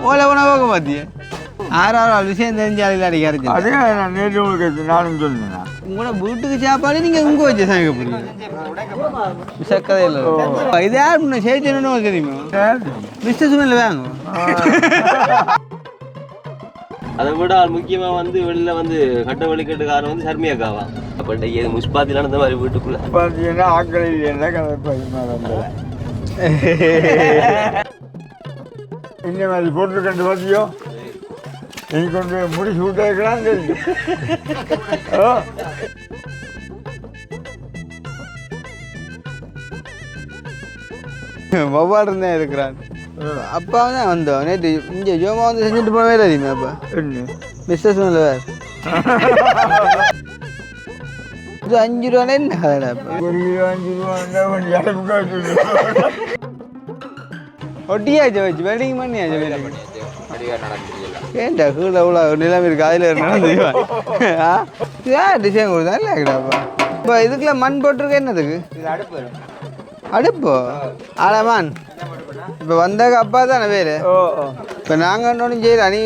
ஓலை போன போக பார்த்தியே 6 விஷயம் தெரிஞ்சாலும் அடிக்க அதே நான் நேற்று உங்களுக்கு நானும் சொன்னேன். உங்களோட வீட்டுக்கு சாப்பாடு நீங்கள் உங்க வச்சு சமைக்க போறீங்க சக்கரை இல்லை இது யார் முன்ன சேர்த்துன்னு தெரியுமா மிஸ்டர் சுமேல வாங்க அதை விட முக்கியமாக வந்து வெளியில் வந்து கட்ட வழிகட்டுக்காரன் வந்து சர்மியாக்காவா அப்போ ஏது முஸ்பாத்தி நடந்த மாதிரி வீட்டுக்குள்ள பார்த்தீங்கன்னா ஆக்கள் இல்லைன்னா இந்த மாதிரி போட்டுருக்கண்டு பார்த்தியோ நீ கொண்டு முடிச்சு விட்டாக்கலாம் தெரியும். வவ்வாடு இருந்தேன் இருக்கிறான் அப்பா தான் வந்தோம் நேற்று இங்கே ஜோமா வந்து செஞ்சுட்டு போனவே தெரியுமே அப்பா மிஸ்டர் சுமேல வேறு இது 5 ரூபாய் என்ன கதைடா ஒரு கிலோ 5 ரூபா ஒட்டியாச்சு வச்சு வெல்டிங் பண்ணியாச்சு ஏன்டா கீழே இவ்வளோ நிலம் இருக்கு அதில் நடந்துவான் டிசைன் கொடுத்தா இல்லைடாப்பா இப்போ இதுக்குள்ள மண் போட்டிருக்க என்னதுக்கு அடுப்போ ஆடாமான் இப்போ வந்தாக்க அப்பா தானே வேறு இப்போ நாங்கள் ஒன்றும் செய்யலாம் நீ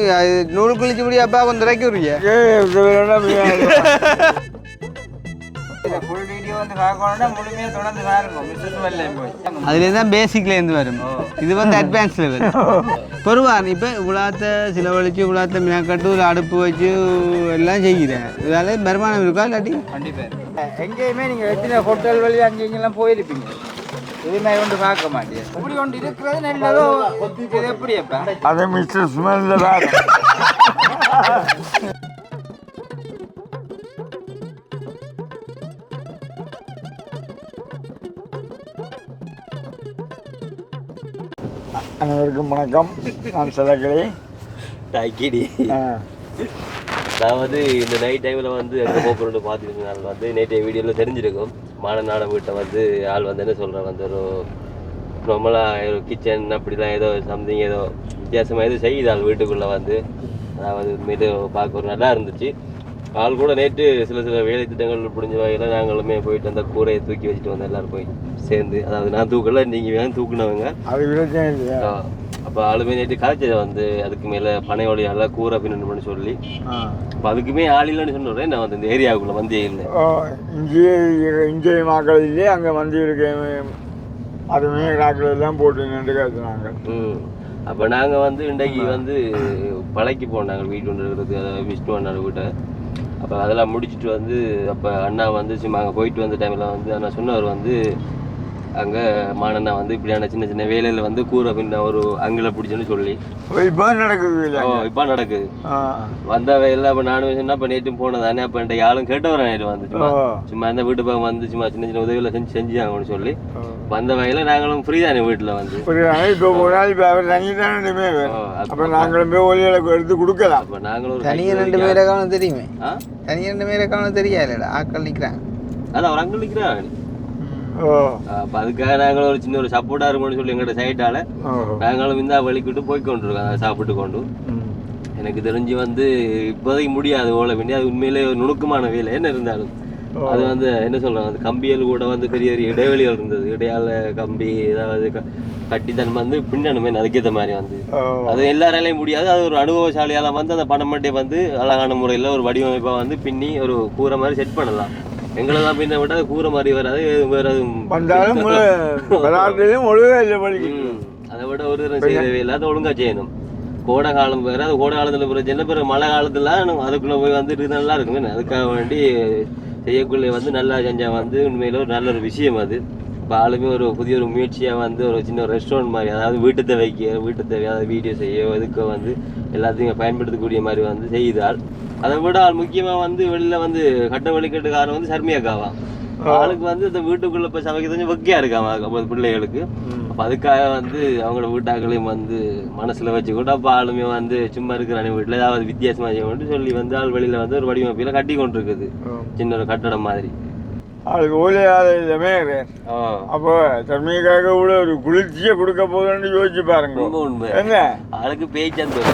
நூறு குளிச்சு முடியும் அப்பா கொஞ்சம் இறக்கி விடுறியா அதுலேருந்து பேசிக்லேருந்து வரும் இது வந்து அட்வான்ஸில் வரும் பொறுவான் இப்போ இவ்வளோத்த செலவழிச்சு இவ்வளோத்த மினக்கட்டு அடுப்பு வச்சு எல்லாம் செய்கிறேன் இதால வருமானம் இருக்கா இல்லாட்டி கண்டிப்பாக எங்கேயுமே நீங்கள் எத்தனை ஹோட்டல் வழி அங்கே இங்கெல்லாம் போயிருப்பீங்க இதுமாதிரி ஒன்று பார்க்க மாட்டேன் இப்படி ஒன்று இருக்கிறது நல்லதோ இது எப்படி அப்போ அதை மிஸ்டர் சுமேல வேறு அனைவருக்கும் வணக்கம். நான் சிலக்கிளி டாக்கிடி. அதாவது இந்த நைட் டைமில் வந்து அங்கே போக்குவரத்து பார்த்துருக்கனால வந்து நேற்றைய வீடியோவில் தெரிஞ்சிருக்கும் மாடநாட வீட்டை வந்து ஆள் வந்து என்ன சொல்கிறேன் வந்து ஒரு நார்மலாக ஒரு கிச்சன் அப்படிலாம் ஏதோ சம்திங் ஏதோ வித்தியாசமாக எதுவும் செய்யுது ஆள் வீட்டுக்குள்ளே வந்து அதாவது மீது பார்க்க ஒரு நல்லா இருந்துச்சு. ஆள் கூட நேற்று சில வேலை திட்டங்கள் புரிஞ்ச வகையில் நாங்களுமே போயிட்டு அந்த கூரையை தூக்கி வச்சுட்டு வந்தோம் எல்லோரும் போய் சேர்ந்து. அதாவது நான் தூக்கல நீங்கள் வேணும் தூக்குனவங்க அது விளைச்சே இல்லையா. அப்போ ஆளுமே நேற்று கதைச்சதை வந்து அதுக்கு மேலே பனை வழியால் கூரை பின்னு சொல்லி அப்போ அதுக்குமே ஆள் இல்லைன்னு சொன்னேன். நான் வந்து இந்த ஏரியாவுக்குள்ளே வந்தே இல்லை. இங்கே மக்கள் இல்லையே அங்கே வந்து இருக்கேன் அதுமே நாட்கள் எல்லாம் போட்டு நின்று காத்துனாங்க. அப்போ நாங்கள் வந்து இன்றைக்கு வந்து பழைக்கு போனாங்க வீட்டு ஒன்று இருக்கிறது அதாவது விஷ்ணு அண்ணா வீட்டை. அப்போ அதெல்லாம் முடிச்சுட்டு வந்து அப்போ அண்ணா வந்து சும்மா அங்கே போயிட்டு வந்த டைமில் வந்து அண்ணா சொன்னவர் வந்து அங்கே மானண்ணா வந்து இப்படியான சின்ன சின்ன வேலையில் வந்து கூரை பின்ன ஒரு அங்கில பிடிச்சுன்னு சொல்லி இப்போ நடக்குது. இப்போ நடக்குது வந்த வேலை. அப்போ நானும் சொன்னா இப்போ நேற்றும் போனதானே அப்போ என்கிட்ட யாரும் கேட்டவரேன் நேற்று வந்து சும்மா அந்த வீட்டு பக்கம் வந்து சும்மா சின்ன சின்ன உதவியில் செஞ்சாங்கன்னு சொல்லி வந்த வகையில் நாங்களும் ஃப்ரீ தானே வீட்டில் வந்து இப்போ ஒரு நாள் இப்போ அவர் தனி தானே அப்போ நாங்களும் போய் ஒலியில் எடுத்து கொடுக்கலாம். அப்போ நாங்களும் தனியாக 2 பேரை காணும் தெரியுமே தனியாக 2 பேரை காணும் தெரியாது ஆக்கள் நிற்கிறாங்க அதான் அவர் அங்கே நிற்கிறாங்க. அப்போ அதுக்காக நாங்களும் ஒரு சின்ன ஒரு சப்போர்ட்டாக இருக்கும்னு சொல்லி எங்கள்கிட்ட சைட்டால் நாங்களும் இந்த வலிக்கிட்டு போய்கொண்டிருக்கோம் அதை சாப்பிட்டு கொண்டு. எனக்கு தெரிஞ்சு வந்து இப்போதைக்கு முடியாது ஓலை வேண்டி அது உண்மையிலே ஒரு நுணுக்கமான வேலை என்ன இருந்தாலும் அது வந்து என்ன சொல்கிறாங்க அந்த கம்பியல் கூட வந்து பெரிய பெரிய இடைவெளிகள் இருந்தது. இடையால கம்பி ஏதாவது கட்டித்தன் வந்து பின்னணுமே அதுக்கேற்ற மாதிரி வந்து அது எல்லாராலையும் முடியாது. அது ஒரு அனுபவசாலியால் வந்து அந்த பணம் மட்டும் வந்து அழகான முறையில் ஒரு வடிவமைப்பாக வந்து பின்னி ஒரு கூரை மாதிரி செட் பண்ணலாம். எங்களை தான் பின்ன விட்டு அது கூரை மாதிரி வராது வேற அதை விட ஒரு செய்யவே இல்லை. அதை ஒழுங்காக செய்யணும். கோடை காலம் வேறு அது கோடை காலத்தில் பிரச்சனை பிறகு மழை காலத்தில் அதுக்குள்ளே போய் வந்துட்டு நல்லா இருக்குமே. அதுக்காக வேண்டி செய்யக்குள்ளே வந்து நல்லா செஞ்சால் வந்து உண்மையில் ஒரு நல்ல ஒரு விஷயம் அது. இப்போ ஆளுமே ஒரு புதிய ஒரு முயற்சியாக வந்து ஒரு சின்ன ஒரு ரெஸ்டாரண்ட் மாதிரி அதாவது வீட்டு தேவையாக வீடியோ செய்ய இதுக்கு வந்து எல்லாத்தையும் பயன்படுத்தக்கூடிய மாதிரி வந்து செய்தால் அதை விட முக்கியமாக வந்து வெளியில் வந்து கட்ட வழிகட்டுக்காரன் வந்து சர்மியாக்காவா ஆளுக்கு வந்து இந்த வீட்டுக்குள்ளே இப்போ சமைக்க கொஞ்சம் வெக்கையாக இருக்காங்க பிள்ளைகளுக்கு. அப்போ அதுக்காக வந்து அவங்களோட வீட்டாக்களையும் வந்து மனசில் வச்சுக்கிட்டு அப்போ ஆளுமே வந்து சும்மா இருக்கிறானே வீட்டில் ஏதாவது வித்தியாசமாக செய்யணும்னு சொல்லி வந்து ஆள் வெளியில் வந்து ஒரு வடிவமைப்பில் கட்டி கொண்டு இருக்குது சின்ன ஒரு கட்டடம் மாதிரி. அதுக்கு ஓலையாத இல்லமே அப்போ தர்மிக்காக கூட ஒரு குளிர்ச்சியை கொடுக்க போதுன்னு யோசிச்சு பாருங்க. உண்மை என்ன ஆளுக்கு பேச்சான்னு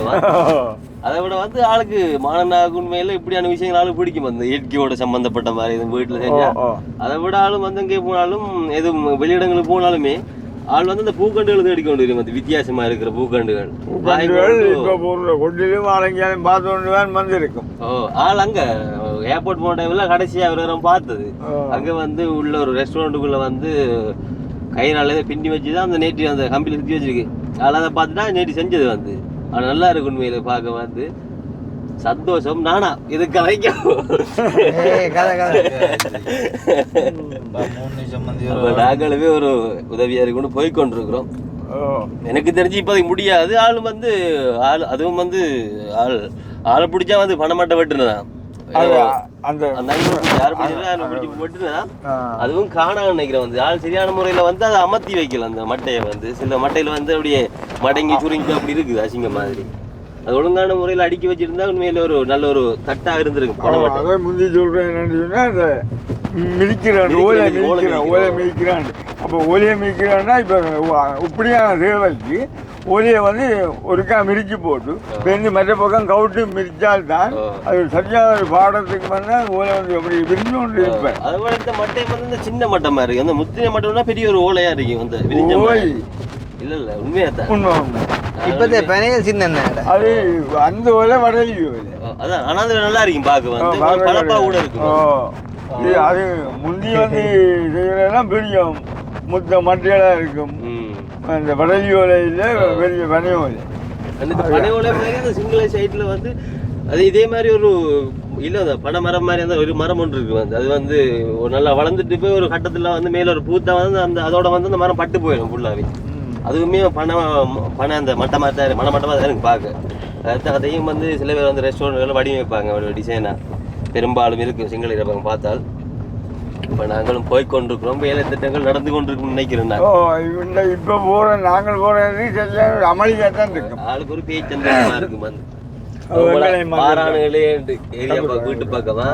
அதை விட வந்து ஆளுக்கு மானனாக உண்மையில இப்படியான விஷயங்கள் ஆளுக்கு பிடிக்கும். அந்த இயற்கையோட சம்பந்தப்பட்ட மாதிரி வீட்டில் செஞ்சா அதை விட ஆளும் வந்து எங்கே போனாலும் எதுவும் வெளியிடங்களுக்கு போனாலுமே ஆள் வந்து அந்த பூக்கண்டுகள் தேடி கொண்டு வரும் அந்த வித்தியாசமா இருக்கிற பூக்கண்டுகள் இப்போ போடுற கொட்டிலும் ஆலங்கியாலும் பார்த்து கொண்டு தான் வந்து இருக்கும். ஆள் அங்க ஏர்போர்ட் போன டைம்ல கடைசியா அவரை பார்த்தது அங்க வந்து உள்ள ஒரு ரெஸ்டாரண்ட்டுக்குள்ள வந்து கையினால பின்னி வச்சுதான் அந்த நேற்று அந்த கம்பியில சுத்தி வச்சிருக்கு. ஆள் அதை பார்த்துட்டா நேற்று செஞ்சது வந்து அது நல்லா இருக்கு உண்மையில பார்க்க வந்து சந்தோஷம். நானா இது கதைக்கும் நாங்களுமே ஒரு உதவியா இருக்குன்னு போய்கொண்டிருக்கிறோம். எனக்கு தெரிஞ்சு இப்போதைக்கு முடியாது. ஆள் வந்து அதுவும் வந்து ஆளை பிடிச்சா வந்து பணமாட்ட வெட்டுனதான் அதுவும் காண நினைக்கிறேன் வந்து ஆள் சரியான முறையில வந்து அதை அமர்த்தி வைக்கல. அந்த மட்டையை வந்து சில மட்டையில வந்து அப்படியே மடங்கி சுருங்கி அப்படி இருக்குது அசிங்க மாதிரி. அது ஒழுங்கான முறையில் அடுக்கி வச்சிருந்தா உண்மையில ஒரு நல்ல ஒரு தட்டா இருந்திருக்கு. அதை முந்தி சொல்றேன் என்னன்னு அந்த மிதிக்கிறான் ஓலை மிதிக்கிறான். அப்போ ஓலையை மிதிக்கிறான்னா இப்போ இப்படியான தேவைக்கு ஓலையை வந்து ஒருக்கா மிதிச்சு போட்டு பெண்ணு மற்ற பக்கம் கவுட்டு மிதிச்சால்தான் அது சரியான ஒரு பாடத்துக்கு வந்தால் ஓலை வந்து அப்படி விரிஞ்சு கொண்டு இருப்பேன். அதை விட இந்த மட்டை வந்து இந்த சின்ன மட்டை மாதிரி இருக்கு. அந்த முத்தின மட்டம்னா பெரிய ஒரு ஓலையா இருக்கு வந்து விரிஞ்ச மாதிரி. இல்ல இல்ல உண்மையா தான் உண்மை உண்மை. இப்போதே பனையல் சின்ன அது அந்த ஓலை வடலி ஓலை அதான். ஆனால் அது நல்லா இருக்கும் பார்க்க வந்து பழப்பா கூட இருக்கும். அது முந்தி வந்து செய்யறதெல்லாம் பெரிய முத்த மட்டையெல்லாம் இருக்கும். அந்த வடலி ஓலையில் பெரிய பனை ஓலை. அந்த பனை ஓலை மாதிரி அந்த சிங்கள சைட்ல வந்து அது இதே மாதிரி ஒரு இல்லை அந்த பனை மரம் மாதிரி அந்த ஒரு மரம் ஒன்று இருக்கு வந்து அது வந்து ஒரு நல்லா வளர்ந்துட்டு போய் ஒரு கட்டத்தில் வந்து மேலே ஒரு பூத்தா வந்து அந்த அதோட வந்து அந்த மரம் பட்டு போயிடும் ஃபுல்லாகவே. அதுவுமே பனை அந்த மட்டை மாதிரி தான் மட்டமாக தான் எனக்கு பார்க்க. அதையும் வந்து சில பேர் வந்து ரெஸ்டாரண்ட்களில் வடிவமைப்பாங்க ஒரு டிசைனாக பெரும்பாலும் இருக்கும் சிங்கள இறப்பாங்க பார்த்தால். இப்போ நாங்களும் போய்கொண்டிருக்கிறோம். வேலை திட்டங்கள் நடந்து கொண்டிருக்கும்னு நினைக்கிறேன். இப்போ போகிற நாங்கள் போகிறது அமளியாக தான் இருக்கும். ஆளுக்கு ஒரு பேச்சந்தமாக இருக்கும் வந்து பாராணுகளே ஏரியா வீட்டு பக்கமா.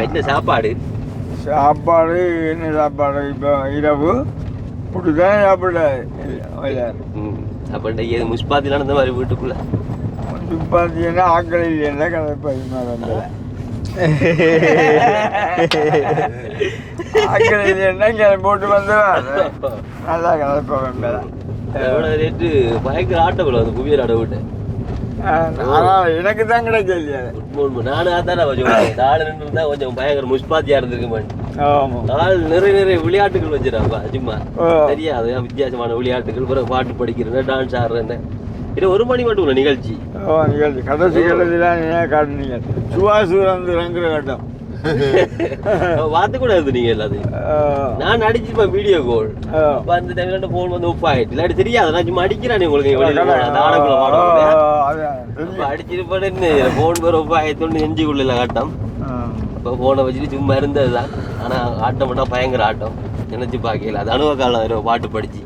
என்ன சாப்பாடு என்ன சாப்பாடு இப்போ இரவு இப்படிதான் சாப்பிட அப்படி ஏது முஸ்பாத்தி நடந்த மாதிரி வீட்டுக்குள்ள முஸ்பாத்தின்னா ஆக்கள் இல்லைன்னா கதை ஆக்கள் இல்லைன்னா போட்டு வந்துடுவான் நல்லா கதைப்பேன். ரேட்டு பயங்கர ஆட்டோக்குள்ள வந்து புவியர் ஆட விட்டேன். எனக்கு தான் கிடைக்க இல்லையா நானும் அதான் நாலு நின்று இருந்தா கொஞ்சம் பயங்கர முஸ்பாத்தியா இருந்திருக்க நாள் நிறைய விளையாட்டுகள் வச்சிருக்காங்க சும்மா தெரியாது வித்தியாசமான விளையாட்டுகள் பிறகு பாட்டு படிக்கிறேன் டான்ஸ் ஆடுறேன். இது 1 மணி மட்டும் உள்ள நிகழ்ச்சி கடைசி கட்டத்திலாம் காட்டுனீங்க சுவாசுரங்கிற கட்டம் வார்த்தை கூட இருந்து நீங்க எல்லாத்தையும் நான் அடிச்சிருப்பேன் வீடியோ கால். அந்த டைம்ல போன் வந்து ஒப் ஆயிட்டு இல்லாட்டி தெரியாது நான் சும்மா அடிக்கிறானே உங்களுக்கு அடிச்சிருப்பேன்னு போன் பேர் ஒப் ஆயிடுத்து நெஞ்சுக்குள்ள கட்டம். இப்போ போனை வச்சுட்டு சும்மா இருந்ததுதான். ஆனா ஆட்டம் மட்டும் பயங்கர ஆட்டம் நினைச்சு பார்க்கல. அது அனுபவ காலம் பாட்டு படிச்சு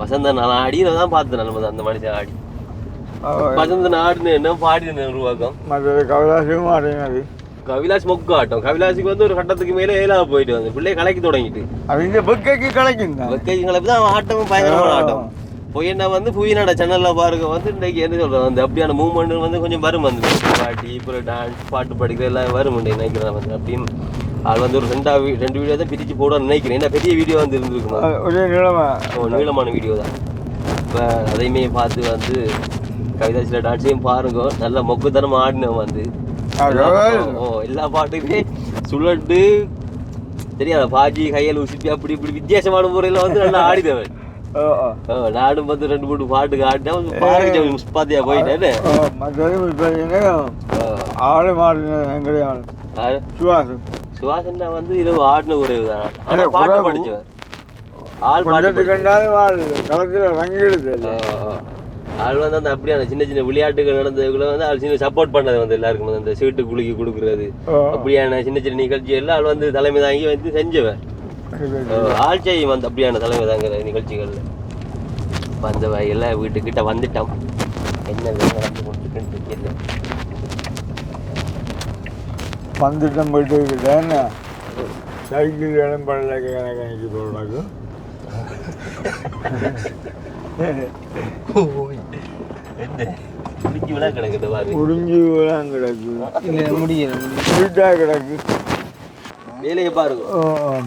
வசந்த நான் ஆடிதான் பார்த்தேன். நம்ம அந்த மனுஷன் ஆடி வசந்த ஆடுன்னு என்ன பாடினேன் உருவாக்கம். கவிலாசும் ஆடினது கவிலாஸ் மொக்க ஆட்டம். கவிலாசுக்கு வந்து ஒரு கட்டத்துக்கு மேலே ஏழாவது போயிட்டு வந்து பிள்ளைய கலைக்கு தொடங்கிட்டு வெக்கைக்கு கலைக்கு தான் ஆட்டமும் பயங்கரமான ஆட்டம். பொய்யண்டா வந்து புவியனோட சேனல்ல பாருங்க வந்து இன்னைக்கு என்ன சொல்றது அந்த அப்படியான மூவ்மெண்ட் வந்து கொஞ்சம் வரும் வந்து பாட்டி இப்போ டான்ஸ் பாட்டு படிக்கிற எல்லாம் வரும் நினைக்கிறேன் வந்து அப்படின்னு. அது வந்து ஒரு 2 வீடியோ தான் பிரிச்சு போடுவான்னு நினைக்கிறேன். ஏன்னா பெரிய வீடியோ வந்து இருந்திருக்கணும் நீளமான வீடியோ தான். இப்போ அதையுமே பார்த்து வந்து கவிதாசில டான்ஸையும் பாருங்க நல்லா மொக்குத்தனமா ஆடினோம் வந்து எல்லா பாட்டுக்குமே சுழண்டு தெரியாத பாஜி கையில் உசிப்பி அப்படி இப்படி வித்தியாசமான முறையில வந்து நல்லா ஆடினவன். நானும் வந்து 2-3 பாட்டுக்கு ஆடினேன் பாருங்க முஸ்பாத்தியா போயிட்டேன்னு சுவாசன்னா வந்து இது ஆடின குறைவு தான். ஆனா பாட்டு படிச்சவர் ஆள் பாட்டு ஆள் வந்து அந்த அப்படியான சின்ன சின்ன விளையாட்டுகள் நடந்ததுக்குள்ள வந்து ஆள் சின்ன சப்போர்ட் பண்ணது வந்து எல்லாருக்கும் அந்த சீட்டு குலுக்கி கொடுக்குறது அப்படியான சின்ன சின்ன நிகழ்ச்சிகள்ல ஆள் வந்து தலைமை தாங்கி வந்து செஞ்சவன். ஆள் செய்யும் வந்து அப்படியான தலைமை தாங்கிற நிகழ்ச்சிகள்ல அந்த எல்லாம் வீட்டுக்கிட்ட வந்துட்டோம். என்ன நடந்து கொண்டிருக்குன்னு தெரியல. வந்துட்டோம் போயிட்டு சைக்கிள் இடம் படல கணக்கு போடுறாங்க. முடிஞ்சு விழா கிடக்குது முடிஞ்சு விழா கிடக்கு முடிஞ்சா கிடக்கு. வேலையை பாருங்க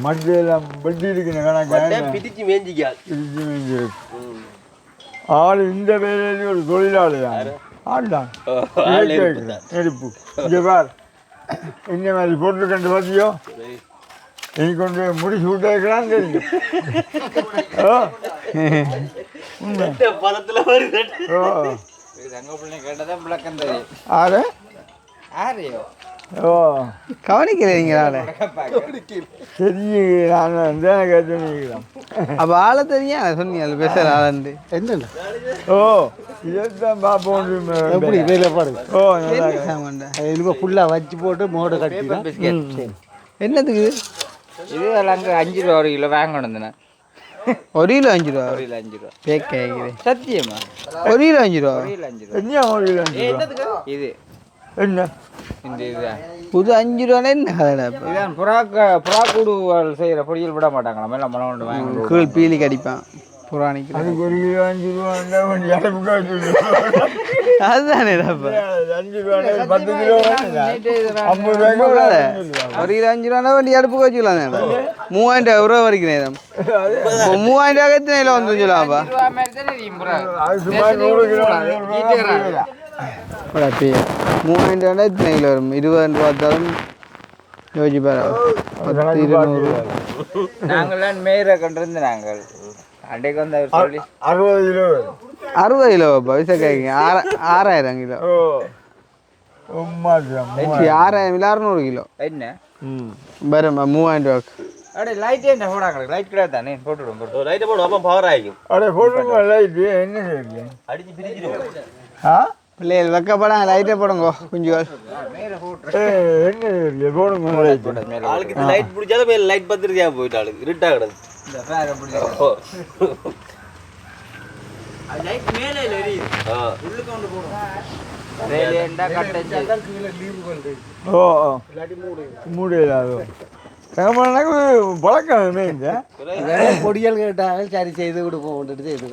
மட்டையெல்லாம் வெட்டி இருக்கிற பிடிச்சு மேஞ்சிக்காது ஆள் இந்த வேலையில ஒரு தொழிலாளியா ஆள்தான் நெருப்பு இங்கே பார் இந்த மாதிரி போட்டு கண்டு பார்த்தியோ இனி கொண்டு முடிச்சு விட்டுருக்கிறான்னு தெரியும் பதத்துல வருது கேட்டதான் விளக்கம் தெரியும் ஆறு யாரையோ ஓ கவனிக்கிறீங்களா சரி நான் வந்து கேட்டுக்கிறேன் அப்போ ஆளை தெரியா சொன்னீங்க பேசுகிற ஆளுண்டு என்னண்ணா ஓ இதான் பார்ப்போம் எப்படி வேலை பாருங்க ஓ நல்லா சாமான்டா இனிமேல் ஃபுல்லாக வச்சு போட்டு மோடை கட்டி என்னத்துக்கு இது அங்கே 5 ரூபா ஒரு கிலோ வாங்கணும் ஒரு கிலோ 5 ரூபா ஒரு கிலோ 5 ரூபா கேட்கிறேன் சத்தியமா ஒரு கிலோ 5 ரூபா ஒரு கிலோ 5 ரூபா என்ன ஒரு இது என்ன இந்த இதுதான் புது 5 ரூபானே என்ன கதைடா இப்போ இதான் புறாக்கூடுகள் செய்கிற பொடியில் விட மாட்டாங்களா மேலே மனம் கொண்டு வாங்க கீழ் பீலி கடிப்பான் புறாணிக்கு அதுக்கு ஒரு கிலோ 5 ரூபா கொஞ்சம் இடமுக்கா அதுதானேடாப்பா 5 ரூபா 10 கிலோ 50 ரூபாய்க்கு ஒரு கிலோ 5 ரூபா வண்டி அடுப்புக்கு வச்சுக்கலாம் 3000 ரூபா வரைக்கும் நேரம் 3000 ரூபா எத்தனை கிலோ வந்து சொல்லலாம்ப்பா அது சுமார் 100 கிலோ 3000 ரூபா எத்தனை கிலோ வரும் 20 ரூபா தரம் யோசிச்சு பாரு 10 200 நாங்களாம் மேயரை கொண்டிருந்து நாங்கள் அன்றைக்கு வந்து அவர் சொல்லி 60 கிலோ 60 கிலோப்பா விசா கேட்குங்க 6000 கிலோ ஓ உம்மா 6000 இல்லை 600 கிலோ என்ன வரும் 3000 ரூபாக்கு அப்படியே லைட்டே என்ன போடாங்க லைட் கிடையாது தானே போட்டுவிடும் போட்டு லைட்டை போடும் அப்போ பவர் ஆகிக்கும் அடே போடுங்க லைட் என்ன செய்யுங்க அடிச்சு பிரிச்சிருவோம் ஆ பிள்ளைகள் வைக்கப்படா லைட்டே போடுங்க குஞ்சுகள் என்ன செய்யுங்க போடுங்க லைட் ஆளுக்கு இந்த லைட் பிடிச்சாலும் மேல லைட் பத்திரிக்கையா போயிட்டு ஆளுக்கு இருட்டா கிடந்து இந்த ஃபேர் அப்படி லைட் மேலே எரியுது உள்ளுக்கு கொண்டு போடும் வேலையண்டா கட்டச்சு ஓ மூடையில் அது பழக்கமே இந்த பொடிகள் கேட்டாங்க சரி செய்து கொடுப்போம் செய்து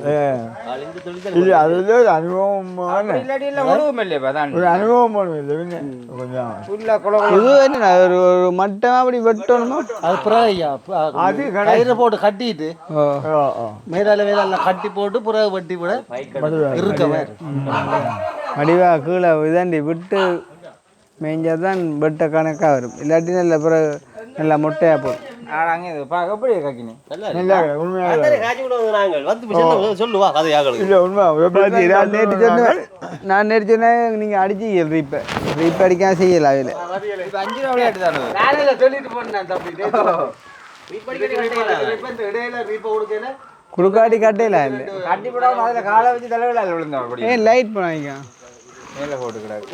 இல்லை அதில் அனுபவமான இல்லாட்டி இல்லை உணவும் இல்லையா தான் ஒரு அனுபவம் இல்லை கொஞ்சம் ஃபுல்லாக குளம் இது என்ன ஒரு ஒரு மட்டம் அப்படி வெட்டணுமா அது பிறகு ஐயா அது கயிறு போட்டு கட்டிட்டு ஓ மேலால வேலை கட்டி போட்டு பிறகு வட்டி விட இருக்க மாதிரி வடிவா கீழே இதாண்டி விட்டு மேய்ஞ்சாதான் வெட்ட கணக்காக வரும் இல்லாட்டி நல்ல பிறகு நல்லா மொட்டையாக போடும் ஆனாங்க இது பார்க்க எப்படி கக்கினி நல்லா உண்மையாக காய்ச்சி கூட வந்து நாங்கள் வந்து சொல்லுவா கதையாக இல்லை உண்மை நான் நேற்று சொன்னேன் நான் நேற்று சொன்னேன் நீங்கள் அடிச்சு ரீப் அடிக்காம செய்யலாம் அதில் இப்போ 5 ரூபா விளையாட்டு தானே நானே சொல்லிட்டு போனேன் தம்பி இடையில ரீப்பை கொடுக்கல குறுக்காட்டி கட்டையில இல்லை கட்டி போடாமல் அதில் காலை வச்சு தலைவிழா விழுந்தோம் அப்படி ஏன் லைட் பண்ணாங்க மேலே போட்டு கிடாது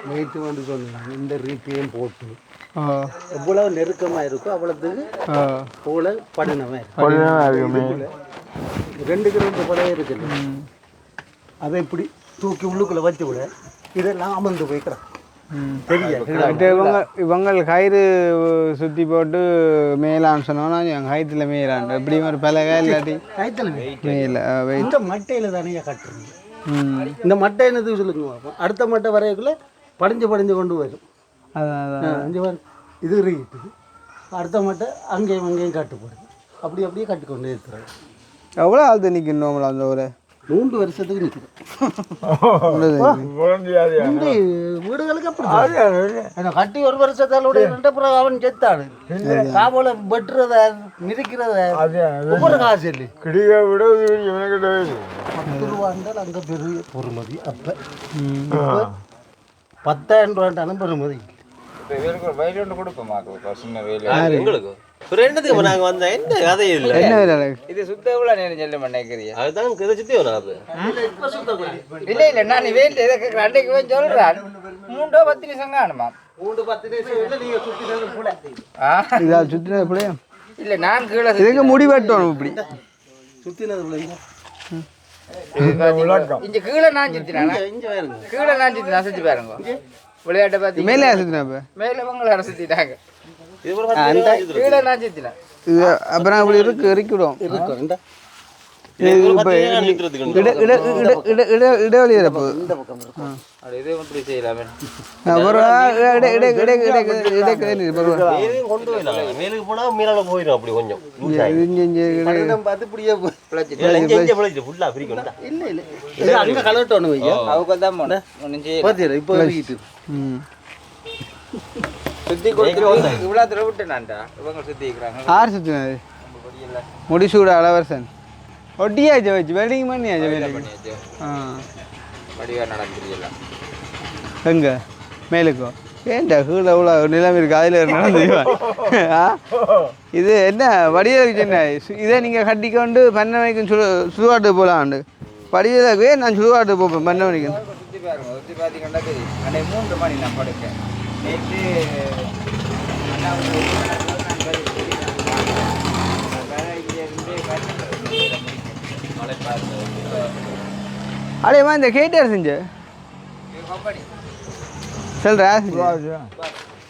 வெயிட்டு வந்து சொன்னாங்க இந்த ரீப்பையும் போட்டு எவ்வளவு நெருக்கமா இருக்கோ அவ்வளவுக்கு போல படினவன் 2 படம் இருக்குது அதை இப்படி தூக்கி உள்ளுக்குள்ள வச்சு விட இதெல்லாம் அமர்ந்து போய்க்கிறான் இவங்க கயிறு சுற்றி போட்டு மேலான்னு சொன்னோன்னா எங்கள் கயிற்றுல மேலாண்டு எப்படியும் ஒரு பலகை இல்லாட்டி மேல இந்த மட்டையில தானே கட்டுறீங்க இந்த மட்டை என்னது சொல்லுங்க அடுத்த மட்டை வரையக்குள்ள படிஞ்சு கொண்டு வரும் அதான் இது ரீட்டு அடுத்த மட்டை அங்கேயும் கட்டுப்படும் அப்படியே கட்டிக்கொண்டே இருக்கிறாங்க எவ்வளோ ஆள் நிற்கணும் அந்த ஒரு 3 வருஷத்துக்கு நிற்குது வீடுகளுக்கு அப்படி கட்டி 1 வருஷத்தாலோட அவன் செத்தாடு காபோல வெட்டுறத மிதிக்கிறத ஒவ்வொரு காசு இல்லை கிடியை விட 10 ரூபாண்டால் அங்கே பெரிய பொறுமதி அப்போ 10,000 ரூபாண்டாலும் பெறுமதி வயல் ஒன்று கொடுப்போமா சின்ன வயல் எங்களுக்கு என்னதுக்கு நாங்க வந்தேன் என்ன கதை இல்லை என்ன இது சுத்த எவ்வளோ நேரம் சொல்ல நினைக்கிறியா அதுதான் இதை சுத்தி வரும் இல்லை நான் வேலை இதை அன்றைக்கு போய் சொல்கிறேன் 3 10 நிமிஷம் காணுமா 10 நிமிஷம் இல்லை நீங்கள் சுற்றினாலும் கூட இதா சுற்றினது பிள்ளையா இல்லை நான் கீழே இதுக்கு முடி வெட்டணும் இப்படி சுற்றினது பிள்ளைங்க இங்கே கீழே நான் சுற்றினேன் கீழே நான் சுற்றினேன் அசைச்சு பாருங்க விளையாட்டை பார்த்து மேலே சுற்றினா இப்போ மேலே உங்களை சுற்றிட்டாங்க கீழே நான் சுற்றினேன் இது அப்புறம் அப்படி இருக்கு இறக்கிவிடும் இருக்கும் இடைவெளி இறப்பு இது எப்படி செய்யலாமே மேலுக்கு போனா மீனால போயிடும் அப்படி கொஞ்சம் பார்த்து இப்படியே ஃபுல்லா பிரிக்கும் இல்லை இல்லை இது அங்கே கலட்டணும் வையா அவங்க தான் ஒன்றும் செய்யலாம் பார்த்தியா இப்போ வீட்டு சுத்தி கொடுத்து இவ்வளோ தூரம் விட்டுனான்டா இவங்க சுத்திக்கிறாங்க ஆறு சுத்தினாரு முடிசூட அளவரசன் ஒட்டியாச்சு வச்சு வெல்டிங் பண்ணியாச்சு பண்ணியாச்சு ஆ வடிவா நடந்துரியல எங்க மேலுக்கோ ஏன்டா கீழே எவ்வளோ நிலம் இருக்கு அதில் நடந்துவான் இது என்ன வடிவலுக்கு என்ன இதே நீங்கள் கட்டிக்கொண்டு பண்ணவனைக்கும் சுடுகாட்டு போகலாண்டு படிவலுக்கு நான் சுடுகாட்டு போப்பேன் பண்ணவனைக்கும் சுற்றி பாருங்க சுற்றி பார்த்தீங்கன்னா தெரியும் அன்றைக்கு 3 மணி நான் படுக்கேன் நேற்று மழை அடையமா இந்த கேட்டார் செஞ்ச சொல்கிறா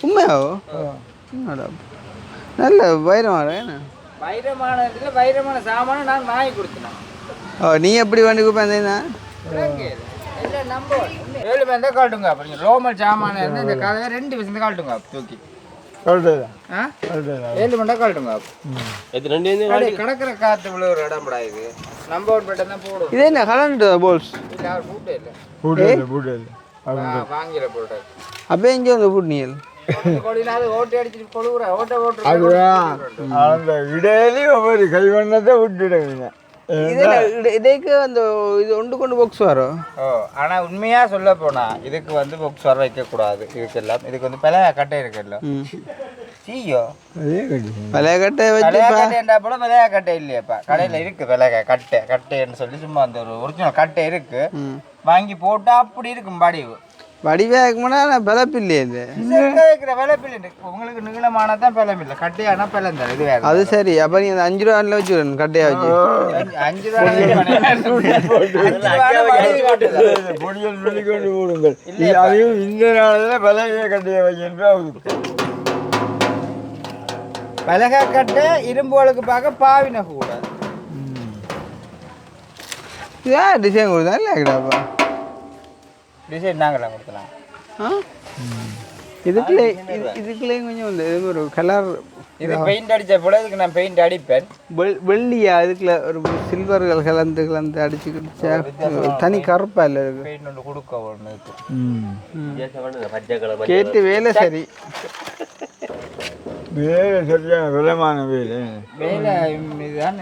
உண்மையாவோ நல்ல வைரமாக என்ன வைரமான சாமான நான் வாங்கி கொடுத்தேன் ஓ நீ எப்படி வண்டி கூப்பிட்டா ஏழு பேர் காட்டுங்க அப்படிங்க ரோமல் சாமான இருந்து இந்த கதையை 2 விஷயம் காட்டுங்க தூக்கி 7 மணி காட்டுங்க கடற்கரை காத்து உள்ள ஒரு இடம் படா இது நம்பர் பட்டன் தான் போடுவோம் இது என்ன கலண்டு போல்ஸ் பூட்டே இல்லை வாங்கிற போட்டு அப்போ எங்கே வந்து பூட்டினியல் ஓட்டை அடிச்சுட்டு கொழுவுற ஓட்டை ஓட்டு அந்த இடையிலையும் ஒரு கைவண்ணத்தை விட்டுடுவீங்க இதுக்கு அந்த இது ஒன்று கொண்டு பாக்ஸ் வரும் ஆனால் உண்மையாக சொல்ல போனா இதுக்கு வந்து பாக்ஸ் வர வைக்கக்கூடாது இதுக்கெல்லாம் இதுக்கு வந்து பழைய கட்டை இருக்குல்ல சீயோ பழைய கட்டை வச்சு கட்டைன்றா போல பழைய கட்டை இல்லையாப்பா கடையில் இருக்கு பழைய கட்டைன்னு சொல்லி சும்மா அந்த ஒரு ஒரிஜினல் கட்டை இருக்கு வாங்கி போட்டா அப்படி இருக்கும் வடிவு வடிவாக்குனா நான் பிளப்பு இல்லையே இது விளப்பில்லை உங்களுக்கு நீளமானதான் பிளம் இல்லை கட்டையானா பிளம் தான் இது வேற அது சரி அப்போ நீ 5 ரூபாயில் வச்சு விடணும் கட்டையா வச்சு 5 பொடிகள் வெளிக்கொண்டு போடுங்கள் அதையும் இந்த நாளில் பலகை கட்டையை வைக்கின்ற பலகை கட்டை இரும்போளுக்கு பார்க்க பாவின கூட ஏன் டிசைன் கொடுத்தா இல்லைடாப்பா டிசைன் நாங்களாம் கொடுக்கலாம் இதுக்குள்ளே கொஞ்சம் இந்த இது ஒரு கலர் இது பெயிண்ட் அடித்த போல இதுக்கு நான் பெயிண்ட் அடிப்பேன் வெள்ளியா இதுக்குள்ள ஒரு சில்வர்கள் கலந்து அடிச்சுக்கிட்டு தனி கருப்பா இல்லை இருக்கு பெயிண்ட் ஒன்று கொடுக்க ஒன்று கேட்டு வேலை சரி வேலை சரியான விலமான வேலை வேலை இதுதான்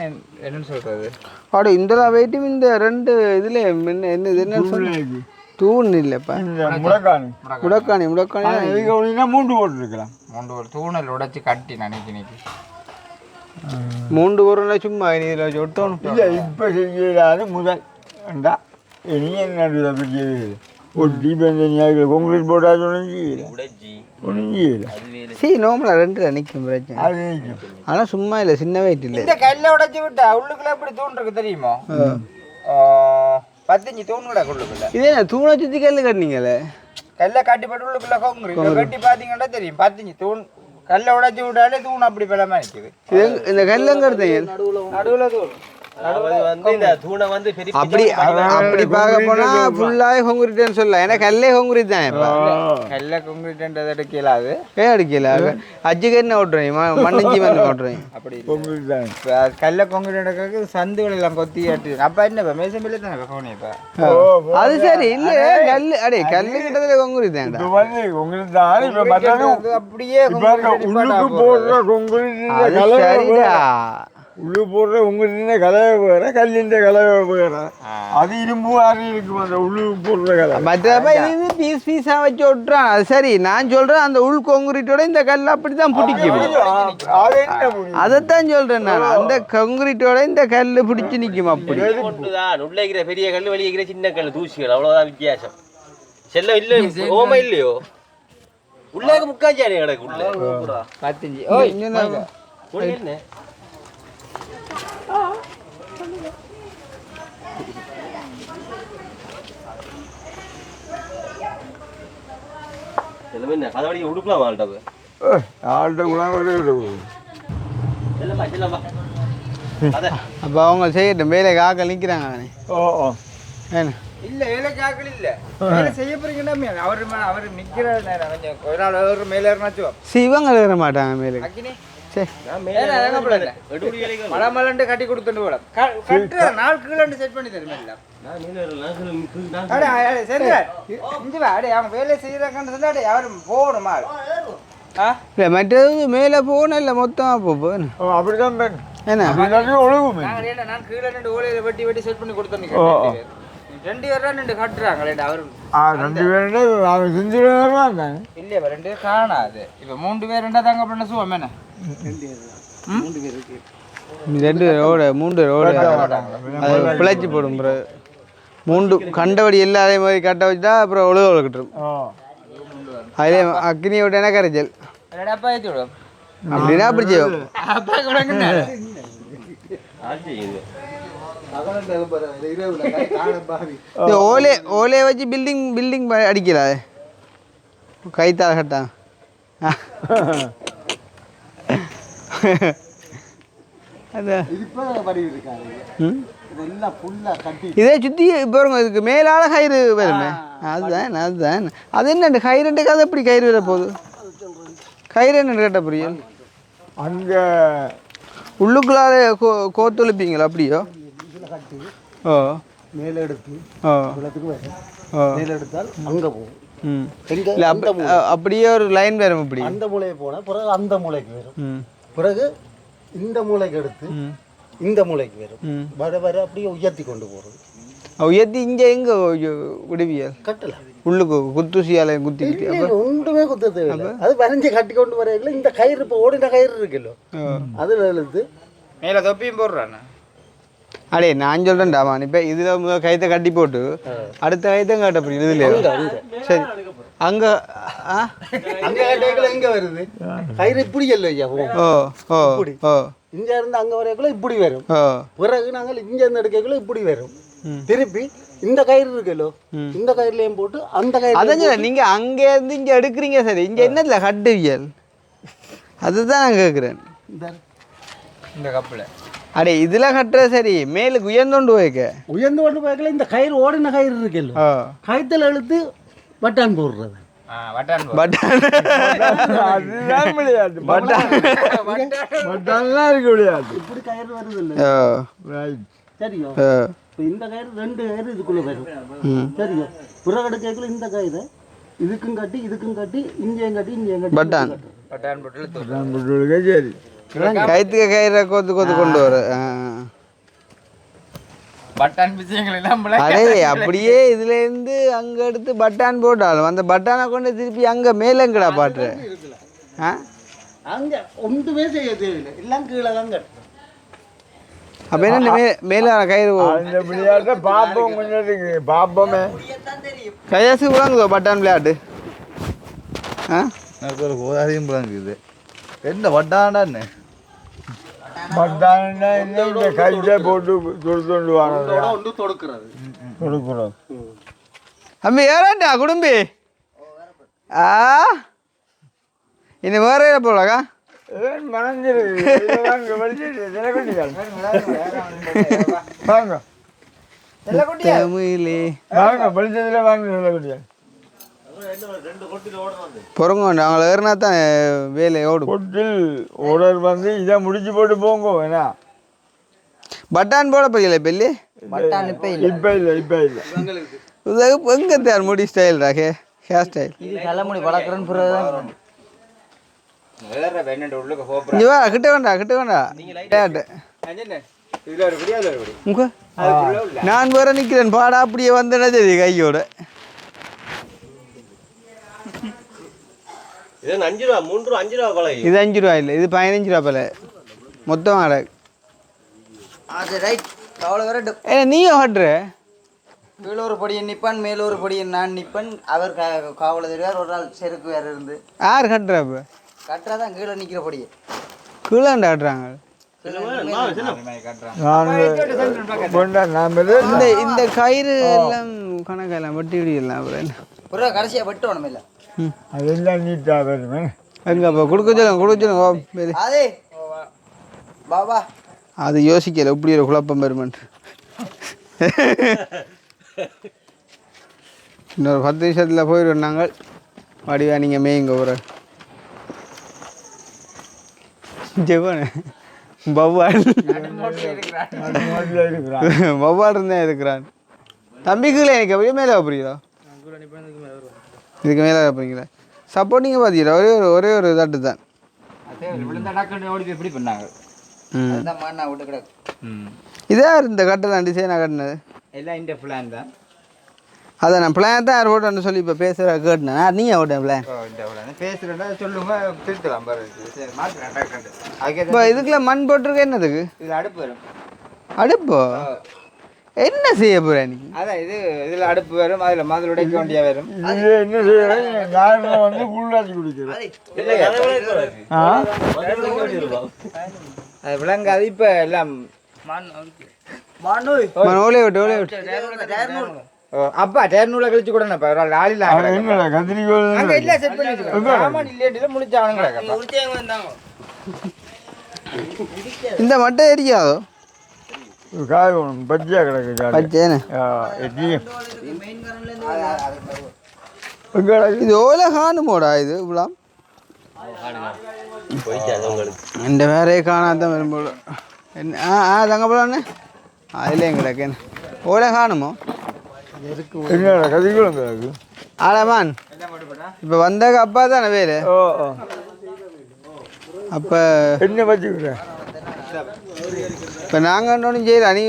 என்னன்னு சொல்றது அப்படி இந்த வெயிட்டும் இந்த 2 இதுல என்ன இது என்ன சொல்லுங்க தூண் இல்லைப்பா முடக்காணி மூண்டு போட்டுருக்கலாம் 3 தூணல் உடைச்சி கட்டி நினைக்கிறேன் 3 பொருளை சும்மா இதில் வச்சு ஒட்டணும் இல்லை இப்போ செய்யலாது முதல் வேண்டா இனி என்ன பெரிய ஒட்டி பெஞ்சு கொங்கிரீட் போட்டால் ஒன்றும் செய்யல சரி நோம்பல 2 நிற்கும் பிரச்சனை அது நிற்கும் ஆனால் சும்மா இல்லை சின்ன வெயிட் இல்லை இந்த கல்லை உடைச்சி விட்டா உள்ளுக்குள்ள எப்படி தூண் இருக்கு தெரியுமா 15 தூண் கூட உள்ளுக்குள்ள இதே தூணை சுற்றி கல் கட்டினீங்களே கல்லை கட்டி போட்டு உள்ளுக்குள்ள கொங்குறீங்க கட்டி பார்த்தீங்கன்னா தெரியும் 15 தூண் கல்லை உடைச்சி விட்டாலே தூண் அப்படி பலமா நிற்குது இந்த கல் எங்கே எடுத்தீங்க நடுவில் தூண் அப்படி பார்க்க போனா ஃபுல்லாவே கொங்குரிட்டேன்னு சொல்லலாம் ஏன்னா கல்லே கொங்குரிட் தான் இப்போ கல்ல கொங்குரிட்டேன்றது எடுக்கலாது ஏன் அடிக்கல அஜுக்கு என்ன ஓட்டுறேன் மண்ணஞ்சி மண்ணு ஓட்டுறேன் அப்படி கல்ல கொங்குரிட்டு சந்துகள் எல்லாம் கொத்தி ஆட்டு அப்ப என்ன மேசம்பிள்ளை தானே போனே இப்போ அது சரி இல்ல கல்லு அடே கல்லு கிட்டத்துல கொங்குரிட் தான் அப்படியே சரிடா உள்ளு போடுற உங்களுக்கு கலவை வேற கல்லின்ற கலவை வேற அது இரும்பும் அது இருக்கும் அந்த உள்ளு போடுற கலவை மற்றப்ப இது பீஸ் பீஸா வச்சு விட்டுறான் அது சரி நான் சொல்றேன் அந்த உள் கொங்குரீட்டோட இந்த கல் அப்படித்தான் பிடிக்கும் அதைத்தான் சொல்றேன் நான் அந்த கொங்குரீட்டோட இந்த கல் பிடிச்சு நிற்கும் அப்படி உள்ள இருக்கிற பெரிய கல் வெளியே இருக்கிற சின்ன கல் தூசிகள் அவ்வளவுதான் வித்தியாசம் செல்ல இல்ல ஓமா இல்லையோ உள்ள முக்காஞ்சாரி கிடக்கு உள்ள 15 என்ன என்ன கதவடி உடுக்கலாம் ஆள்கிட்ட ஆள்கிட்ட கூட செல்லப்பா அப்போ அவங்க செய்யட்டும் வேலை காக்க நிற்கிறாங்க தானே ஓ ஓ ஏன்னு இல்ல வேலைக்காக்கள் இல்ல வேலை செய்ய போறீங்கன்னா அவர் நிக்கிற நேரம் கொஞ்சம் ஒரு நாள் ஒரு மேல ஏறினாச்சும் இவங்க ஏற மாட்டாங்க மேலே அக்கினே சரி மலமலண்டு கட்டி கொடுத்துட்டு போல கட்டுற நாள் கீழே செட் பண்ணி தருமே இல்ல அவங்க வேலை செய்யறாங்கன்னு சொன்னா அவர் போகணுமா இல்லை மற்றது மேலே போகணும் இல்லை மொத்தமாக போகணும் அப்படிதான் பேன் என்ன ஒழுகுமே நான் கீழே ரெண்டு ஓலையில வெட்டி வெட்டி செட் பண்ணி கொடுத்தேன் 2 பேர் ரெண்டு கட்டுறாங்களே அவர் 2 பேரும் அவன் செஞ்சுருவாங்க இல்லையா 2 பேர் காணாது இப்போ 3 பேர் ரெண்டா தாங்க பண்ண சுவம் என்ன 2 பேர் ஓட 3 பேர் ஓட அது பிழைச்சி போடும் ப்ரோ 3 கண்டபடி எல்லாரையும் மாதிரி கட்ட வச்சுட்டா அப்புறம் ஒழுக ஒழுக்கிட்டுரும் அதிலே அக்னி விட்டேன்னா கரைச்சல் அப்பா ஏற்றி விடும் அப்படின்னா அப்படி செய்வோம் அப்பா கூட ஓலையை வச்சு பில்டிங் அடிக்கல கைத்தால் கட்டான் இதே சுற்றி பாருங்க இதுக்கு மேலால கயிறு வருமே அதுதான் அது என்ன கயிறுண்டுக்கு அது எப்படி கயிறு வர போகுது கயிறு என்ன கேட்ட புரியல் அங்கே உள்ளுக்குள்ளார கோத்தொழுப்பீங்களா அப்படியோ ஓ மேலே எடுத்து ஓ மேலே எடுத்தால் அங்கே போகும் இல்லை அப்படியே ஒரு லைன் வரும் இப்படி அந்த மூலையை போனால் பிறகு அந்த மூலைக்கு வரும் பிறகு இந்த மூலைக்கு எடுத்து இந்த மூலைக்கு வரும் வர வர அப்படியே உயர்த்தி கொண்டு போகிறது உயர்த்தி இங்கே எங்கே விடுவியல் கட்டலாம் உள்ளுக்கு குத்துசியால குத்தி ஒன்றுமே குத்த தேவையில்லை அது வரைஞ்சி கட்டி கொண்டு வரையில இந்த கயிறு இப்போ ஓடின கயிறு இருக்குல்ல அதில் இழுத்து மேலே தொப்பியும் போடுறாண்ணா அடே நான் சொல்கிறேன்டாமா இப்போ இதில் முதல் கயிற்றை கட்டி போட்டு அடுத்த கயிற்றை கட்ட புரியுது இதுலையே சரி அங்கே அங்கே கட்டைக்குள்ள எங்கே வருது கயிறு இப்படி இல்லை ஐயா ஓ ஓ ஓ இங்கே இருந்து அங்கே வரைக்குள்ள இப்படி வரும் ஓ பிறகு நாங்கள் இங்கே இருந்து எடுக்கக்குள்ள இப்படி வரும் திருப்பி இந்த கயிறு இருக்குல்லோ இந்த கயிறுலையும் போட்டு அந்த கயிறு அதான் நீங்கள் அங்கேருந்து இங்கே எடுக்கிறீங்க சரி இங்கே என்னதில்ல கட்டுவியல் அதுதான் நான் கேட்குறேன் இந்த கப்பில் அடே இதில் கட்டுற சரி மேலுக்கு உயர்ந்தோண்டு கொண்டு போய்க்கல இந்த கயிறு ஓடின கயிறு இருக்குல்ல கயிற்றுல இழுத்து பட்டான் போடுறது இப்படி கயிறு வருது இல்லை சரியா இந்த கயிறு 2 கயிறு இதுக்குள்ள வரும் சரியா புறகடை கேட்கல இந்த கயிறு இதுக்கும் கட்டி இங்கேயும் கட்டி பட்டான் போட்டு சரி கயிற்றுக்கு கயிறை கோத்து கொண்டு வர பட்டான் விஷயங்கள் எல்லாம் அதே அப்படியே இதுலேருந்து அங்கே எடுத்து பட்டான் போட்டாலும் அந்த பட்டானை கொண்டு திருப்பி அங்கே மேலங்கடா பாட்டுற அங்கே ஒன்றுமே செய்ய தேவையில்லை எல்லாம் கீழே தான் கட்டு அப்போ என்ன மேலே கயிறு அந்த விளையாட்டை பார்ப்போம் கொஞ்சம் பார்ப்போமே கையாசி விளாங்குதோ பட்டான் விளையாட்டு எனக்கு ஒரு கோதாரியும் விளாங்குது என்ன பட்டாண்டான்னு பட்டானா இந்த கையை போட்டு கொடுத்துட்டு வாங்க தொடுக்கிறது அம்மி ஏறாண்டா குடும்பி இனி வேற போலாக்கா பொறங்க அவங்கள ஏறினா தான் வேலை ஓடும் கொட்டில் ஓடர் வந்து இதை முடிச்சு போட்டு போங்க வேணா பட்டான் போட போகல பெல்லி இப்போ இல்லை எங்க தேர் முடி ஸ்டைல் ராகே ஹேர் ஸ்டைல் தலைமுடி வளர்க்குறேன்னு பிறகுதான் கிட்ட வேண்டா நான் வேற நிக்கிறேன் பாடா அப்படியே வந்தேன்னா சரி கையோட இது 5 ரூபா 3 ரூபா 5 ரூபா கொலை இது 5 ரூபா இல்லை இது 15 ரூபா போல மொத்தம் ஆட நீயும் ஹட்ரு கீழே ஒரு படியன் நிற்பான் மேலே ஒரு படியன் நான் நிற்பேன் அவர் காவலை தெரியார் ஒரு நாள் செருக்கு வேறு இருந்து யார் கட்டுறா இப்போ கட்டுறாதான் கீழே நிற்கிற படியே கீழாண்டு கட்டுறாங்க இந்த கயிறு எல்லாம் கணக்கெல்லாம் வெட்டி விடியலாம் அப்புறம் புறா கடைசியாக வெட்டு வேணும் இல்லை அதெல்லாம் நீட்டாக வருமே எங்க அப்போ கொடுக்க சொல்லுங்க அதே பாபா அது யோசிக்கல இப்படி ஒரு குழப்பம் பெருமன்ட்டு. இன்னொரு 10 நிமிஷத்தில் போயிடுவோம் நாங்கள். வடிவா நீங்கள் மேய்ங்க ஒரு ஜெவன் பவ்வால் வவ்வால் இருந்தேன் இருக்கிறான். தம்பிக்குள்ளே எனக்கு அப்படியே மேலே வைப்பீங்களா? இதுக்கு மேலே வைப்பீங்களா? சப்போர்ட்டிங்க பார்த்தீங்களா? ஒரே ஒரு தட்டு தான். எப்படி பண்ணாங்க விட்டு கிடக்கு. இதே இந்த கட்டை தான் டிசைனாக கட்டினது எல்லாம் இந்த பிளான் தான். அதான் நான் பிளான் தான் யார் ஓட்டன்னு சொல்லி இப்போ பேசுகிற கேட்டேன். நீங்கள் ஓட்டேன் பிளான் பேசுகிறேன்டா சொல்லுங்க திருத்தலாம் பாரு. இப்போ இதுக்குள்ள மண் போட்டிருக்க என்னதுக்கு? இதில் அடுப்பு வரும். அடுப்போ என்ன செய்ய போகிற நீ? அதான் இதில் அடுப்பு வரும், அதில் மதில் உடைக்க வேண்டிய வரும். இது என்ன செய்யறேன் காரணம் வந்து குள்ளாச்சி குடிக்கிறேன். அது விளங்காது. இப்போ எல்லாம் ஓலே விட்டு அப்பா டேர் நூலை கழிச்சு கூட ஆளில் என்னடா கத்திரிக்கோள் அங்கே இல்லை செட் பண்ணி வச்சுக்கோங்க. சாமான் இல்லையா முடிச்சானுங்களா இந்த மட்டை எரியாதோ? காயம் பச்சையா கிடக்கு பச்சேன்னு இது ஓலை காணுமோடா இது இவ்வளோ இந்த வேறே காணாதான் வரும்போது என்ன தங்க போலான்னு அதில் எங்களுக்கு என்ன ஓலை காணுமோ? என்னடா கத்திரிக்கோள் கிடக்கு. ஆலமான் இப்போ வந்தாக்க அப்பா தானே வேறு. ஓ அப்போ என்ன வச்சுக்கிறேன் இப்போ நாங்கள் ஒன்றும் செய்யல. நீ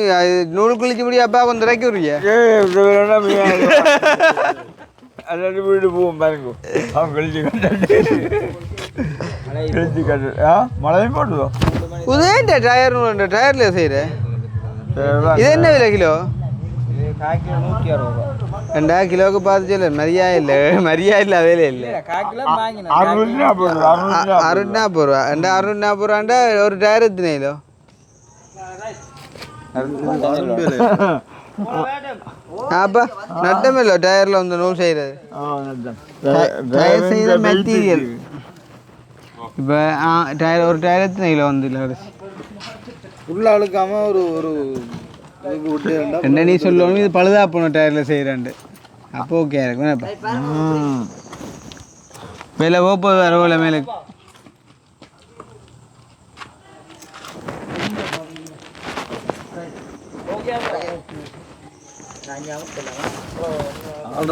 நூறு குளிச்சு முடியும் அப்பா கொஞ்சம் இறக்கி விடுறிய. அல்லாட்டி வீடு போவோம் பாருங்க. அவன் கழிச்சு கட்டு மழையும் போட்டுதோ. உதேன் டயர் டயரில் செய்கிற இது என்ன விலை கிலோ? 2 கிலோவுக்கு பார்த்து சொல்ல மரியா இல்லை வேலை இல்லை. 640 ரூபா. 640 ரூபாண்டா ஒரு டயர் எத்தனை கிலோ? அப்பா நட்டமில்ல டயரில் வந்து நூல் செய்கிறது. டயர் செய்கிற மெட்டீரியல் இப்போ ஒரு டயர் எத்தனை கிலோ வந்து இல்லை உள்ள அழுக்காம ஒரு என்ன நீ சொல்லணும் இது பழுதா போன டயரில் செய்கிறாண்டு அப்போ ஓகே இருக்கும். மேலே ஓப்போ வேறு ஓலை மேலே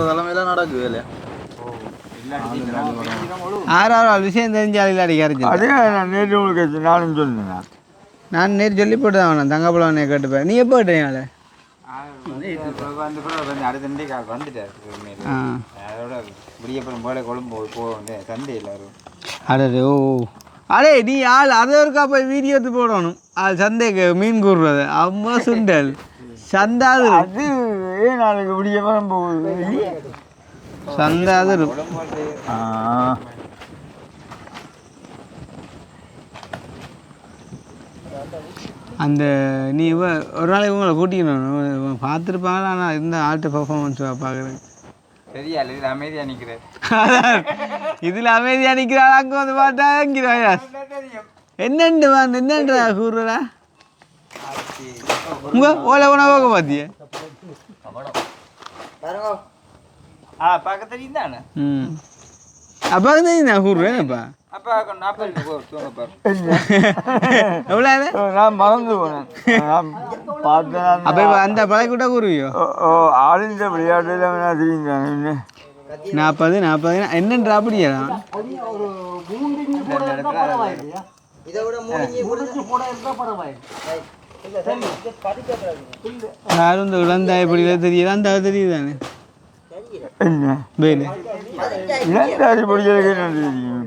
தலைமையில நடக்குது வேலையா? 6 விஷயம் தெரிஞ்சாலும் அடிக்க அதே நான் நேற்று உங்களுக்கு நானும் சொன்னேன். நான் நேற்று சொல்லி போட்டு தான் வேணாம் தங்கப்பழம் கேட்டுப்பேன். நீ எப்போ கேட்டீங்கள? அடுத்த வந்துட்டார். அதோட விடியப்புறம் போல கொழும்பு போக சண்டே எல்லாரும். அடே ஓ அடே நீ ஆள் அதை இருக்கா போய் வீடியோ எடுத்து போடணும். அது சந்தைக்கு மீன் கூடுறது அம்மா சுண்டல் சந்தாது அது நாளைக்கு விடியப்புறம் போகுது. சந்தாது அந்த நீ ஒரு நாளைக்கு உங்களை கூட்டிக்கணும் பார்த்துருப்பாங்களா? ஆனால் இந்த ஆல்ட்டு பர்ஃபார்மன்ஸ் பார்க்குறேன். சரியா இதில் அமைதியாக நிற்கிறேன். இதில் அமைதியாக நிற்கிறாள். அங்கே வந்து பாட்டாங்கிறாயா என்னன்றா கூறுறா உங்க ஓலை உணவாக பார்த்தியே பார்க்க தெரியும் தானே. அப்பா நான் கூறுறேன்ப்பா. எவ்வளோ நான் மறந்து போனேன். பார்த்தேன் அப்போ அந்த பழக்கூட்ட கூறுவியோ? ஆளுந்த விளையாட்டுல தெரியுங்க. 40 என்னன்றா அப்படியா? யாரும் இந்த இளந்தாய் படியில தெரியல அந்த தெரியுதானே என்ன வேலு இளந்தாரி படிக்கிறதுக்கு என்ன தெரியும்?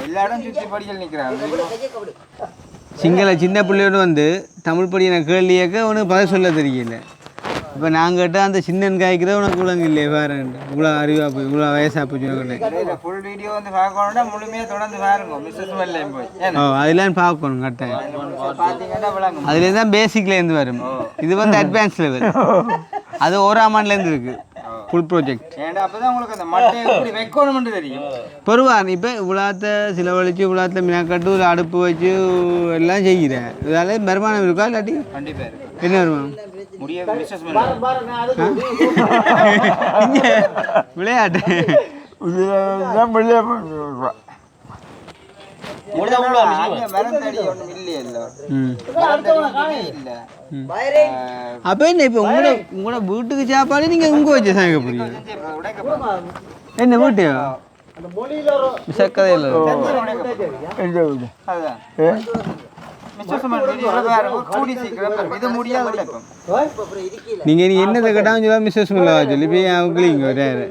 எல்லாரும் சுற்றி படிக்கல் நிற்கிறாங்க. சிங்கள சின்ன பிள்ளையோடு வந்து தமிழ் படி எனக்கு கேள்வியாக்க உனக்கு பதில் சொல்ல தெரியல. இப்போ நான் கேட்டால் அந்த சின்னன் காய்க்கிற உனக்கு உலகம் இல்லையே வேறு இவ்வளோ அறிவாக போய் இவ்வளோ வயசாக போய் ஃபுல் வீடியோ வந்து பார்க்கணும்னா முழுமையாக தொடர்ந்து பாருங்க. மிஸ்ஸஸ் வெள்ளையும் போய் அதெல்லாம் பார்க்கணும் கரெக்டாக. பார்த்தீங்கன்னா விளங்கும். அதுலேருந்து தான் பேசிக்லேருந்து வரும். இது வந்து அட்வான்ஸ் லெவல். அது 1ஆம் ஆண்டுலேருந்து இருக்குது. Full project. ஏன்டா அப்பதான் உங்களுக்கு அந்த மட்டை எப்படி வைக்கணும்னு தெரியும். பொறுவான் இப்போ இவ்வளோத்த செலவழிச்சு இவ்வளோத்த மினக்கட்டு ஒரு அடுப்பு வச்சு எல்லாம் செய்கிறேன். இதால வருமானம் இருக்கா இல்லாட்டி? கண்டிப்பா இருக்கு. என்ன வருமானம்? முடியாது பிசினஸ் விளையாட்டு இதுதான் வெளியே பண்ணுறோம். அப்போ என்ன இப்போ உங்களோட வீட்டுக்கு சாப்பாடு நீங்கள் உங்க வச்சு சமைக்க போறீங்க? என்ன வீட்டு சக்கதையில் நீங்கள் நீ என்னதை கேட்டாலும் சொல்ல மிஸ்ஸஸ் சொல்ல சொல்லி போய் அவங்களுக்கு வராரு.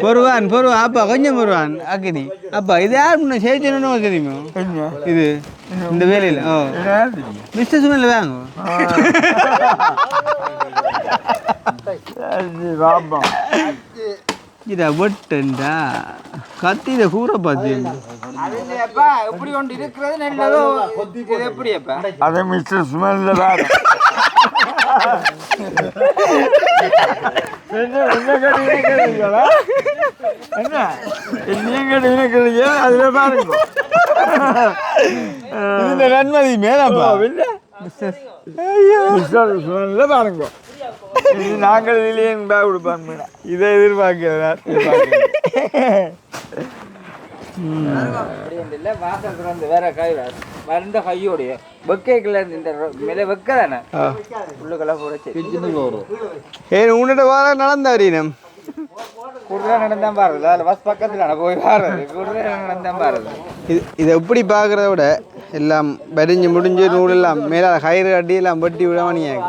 பொறுவான் அப்பா கொஞ்சம் பொறுவான் அக்கினி அப்பா இது யார் முன்ன சேர்த்தணும் தெரியுமா? இது இந்த வேலையில் மிஸ்டர் சுமல்ல வாங்க இதா வெட்டா கத்தியில கூற பார்த்து இப்படி ஒன்று இருக்கிறது நல்லதோ எப்படி அப்ப அதை மிஸ்டர் சுமல்ல வேற என்ன கேட்டீங்களா? என்ன நீங்க கேட்டீங்க அதுல பாருங்க. இந்த நன்மதி மேலப்பா மிஸ்டர் சுமல்ல பாருங்க. நாங்கள் இதுலேயே கொடுப்பாங்க இதை எதிர்பார்க்கிறேன். வாசல் திறந்து வேற கை வந்த கையோடைய வெக்கைக்குள்ள இந்த மேலே வெக்க தானே உள்ளுக்கெல்லாம் போட ஏன் உன்னிட்ட வார நடந்த வரீனம் கூடுதலாக நடந்தான் பாருது அதில் பஸ் பக்கத்தில் போய் பாருது கூடுதலாக நடந்தான் பாருது. இதை எப்படி பார்க்குறத விட எல்லாம் வரிஞ்சு முடிஞ்சு நூலெல்லாம் மேலே கயிறு கட்டி எல்லாம் வெட்டி விடவானியாங்க.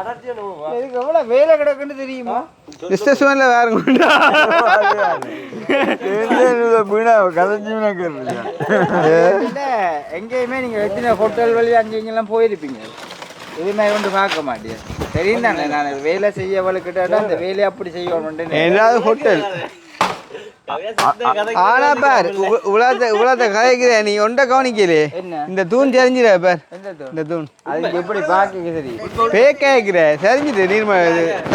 இதுக்கு எவ்வளோ வேலை கிடக்குன்னு தெரியுமா? டிஸ்டர்ஷனில் வேறு கொண்டா எங்கேயுமே நீங்கள் எத்தனை ஹோட்டல் வழி அங்கே இங்கெல்லாம் போயிருப்பீங்க. எதுவுமே கொண்டு பார்க்க மாட்டேன் தெரியும் தானே. நான் வேலை செய்யவளுக்கிட்ட அந்த வேலையை அப்படி செய்யணும் ஏதாவது ஹோட்டல் ஆனா பார் உலகத்தை கதைக்குற நீ ஒன்றை கவனிக்கலே இந்த தூண் தெரிஞ்சிட பார் இந்த தூண் அதுக்கு எப்படி பார்க்க சரி பேக்காய்க்கிற சரிஞ்சிட்டு நீர்ம